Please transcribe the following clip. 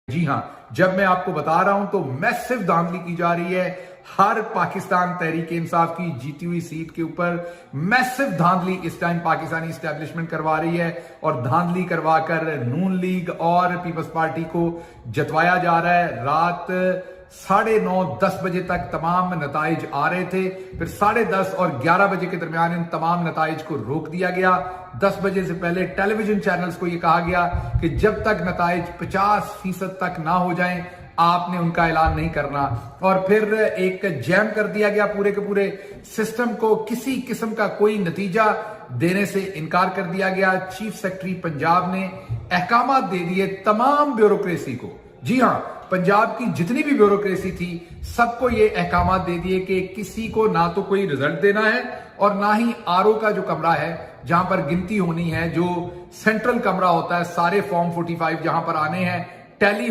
جی ہاں، جب میں آپ کو بتا رہا ہوں تو میسو دھاندلی کی جا رہی ہے ہر پاکستان تحریک انصاف کی جیتی ہوئی سیٹ کے اوپر. میسو دھاندلی اس ٹائم پاکستانی اسٹیبلشمنٹ کروا رہی ہے اور دھاندلی کروا کر نون لیگ اور پیپلز پارٹی کو جتوایا جا رہا ہے. رات 9:30 10 بجے تک تمام نتائج آ رہے تھے، پھر 10:30 اور 11 بجے کے درمیان ان تمام نتائج کو روک دیا گیا. 10 بجے سے پہلے ٹیلی ویژن چینلز کو یہ کہا گیا کہ جب تک نتائج 50% تک نہ ہو جائیں آپ نے ان کا اعلان نہیں کرنا. اور پھر ایک جیم کر دیا گیا پورے کے پورے سسٹم کو، کسی قسم کا کوئی نتیجہ دینے سے انکار کر دیا گیا. چیف سیکرٹری پنجاب نے احکامات دے دیے تمام بیوروکریسی کو. جی ہاں، پنجاب کی جتنی بھی بیوروکریسی تھی سب کو یہ احکامات دے دیے کہ کسی کو نہ تو کوئی رزلٹ دینا ہے اور نہ ہی آر او کا جو کمرہ ہے جہاں پر گنتی ہونی ہے، جو سینٹرل کمرہ ہوتا ہے، سارے فارم 45 جہاں پر آنے ہیں ٹیلی